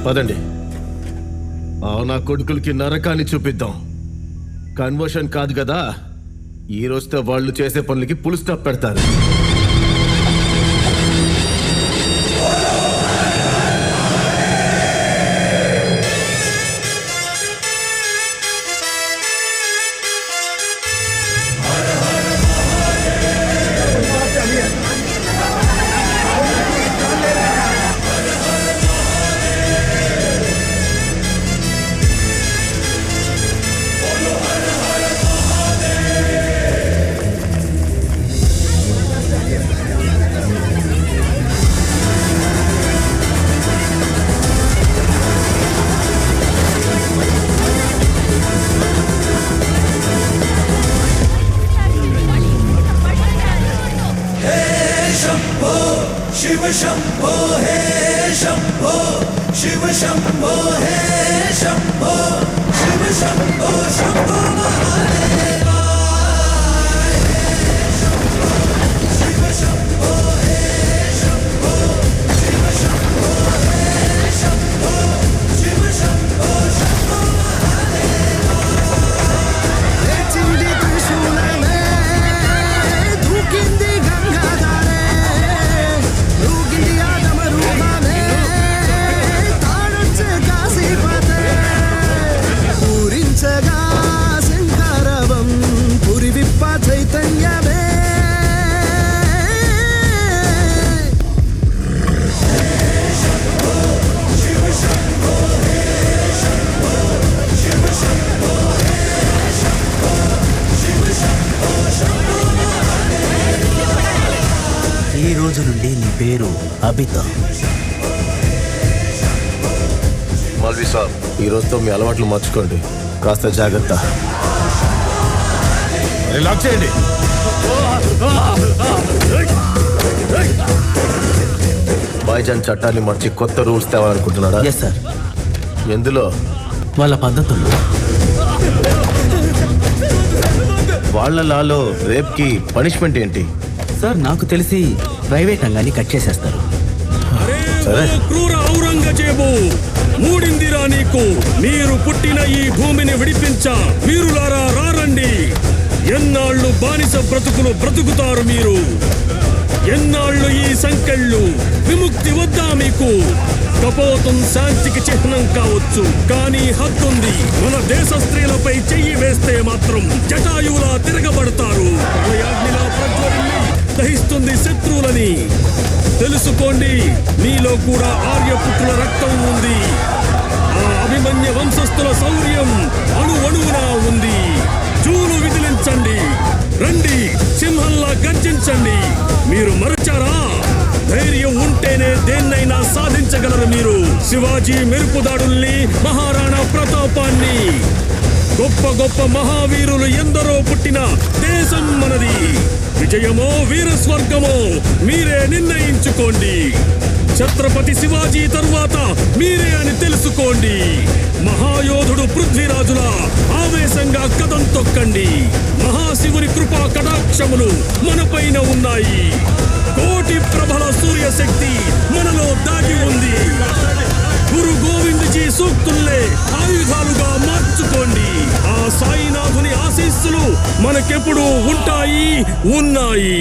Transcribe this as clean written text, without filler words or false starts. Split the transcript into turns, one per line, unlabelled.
పదండి, నా కొడుకులకి నరకాన్ని చూపిద్దాం. కన్వర్షన్ కాదు కదా, ఈ రోజుతో వాళ్ళు చేసే పనులకి ఫుల్ స్టాప్ పెడతారు.
शिव शंभो हे शंभो शिव शंभो हे शंभो शिव शंभो शंभो महादेवा शिव शंभो हे शंभो शिव शंभो हे शंभो शिव शंभो शंभो महादेवा
लेचिंदी त्रिशूलमे धूकिंदी गंगाधारे శంకరవం పురి విప్ప చైతన్యమే
ఈ రోజు నుండి నీ పేరు అబిత.
మల్వి సాబ్, ఈ రోజుతో మీ అలవాట్లు మార్చుకోండి, కాస్త జాగ్రత్త. లాక్ చేయండి. బాయ్జాన్ చట్టాన్ని మార్చి కొత్త రూల్స్ తేవాలనుకుంటున్నాడా?
Yes sir.
ఎందులో?
వాళ్ళ పద్ధతుల్లో.
వాళ్ళ లాలో రేప్కి పనిష్మెంట్ ఏంటి
సార్? నాకు తెలిసి ప్రైవేట్ రంగాన్ని కట్ చేసేస్తారు.
సరే.
క్రూర ఔరంగజేబు, మూడిందిరా నీకు. మీరు పుట్టిన ఈ భూమిని విడిపించా వీరులారా రారండి. ఎన్నాళ్ళు బానిస బ్రతుకులు బ్రతుకుతారు మీరు? ఎన్నాళ్ళు ఈ సంకెళ్ళు? విముక్తి వద్దా మీకు? కపోతం శాంతికి చిహ్నం కావచ్చు, కానీ హద్దుంది. మన దేశ స్త్రీలపై చెయ్యి వేస్తే మాత్రం జటాయువులా తిరగబడతారు. ప్రయాగ్నిలా ప్రజ్వరిల్లి దహిస్తుంది శత్రువులని. తెలుసుకోండి, మీలో కూడా ఆర్యపుత్రుల రక్తం ఉంది. ఆ అభిమన్య వంశస్థుల శౌర్యం అణువణువునా ఉంది. జూలు విదిలించండి, రండి, సింహంలా గర్జించండి. మీరు మరచారా? ధైర్యం ఉంటేనే దేన్నైనా సాధించగలరు మీరు. శివాజీ మెరుపుదాడుల్ని, మహారాణా ప్రతాపాన్ని, గొప్ప గొప్ప మహావీరులు ఎందరో పుట్టిన దేశం మనది. విజయమో వీరస్వర్గమో మీరే నిర్ణయించుకోండి. ఛత్రపతి శివాజీ తరువాత మీరే అని తెలుసుకోండి. మహాయోధుడు పృథ్వీరాజుల ఆవేశంగా కదం తొక్కండి. మహాశివుని కృపా కటాక్షములు మనపైన ఉన్నాయి. కోటి ప్రభల సూర్యశక్తి మనలో దాగి ఉంది. గురు గోవిందజీ సూక్తుల్నే ఆయుధాలుగా మార్చుకోండి. ఆ సాయినాథుని ఆశీస్సులు మనకెప్పుడు ఉంటాయి, ఉన్నాయి.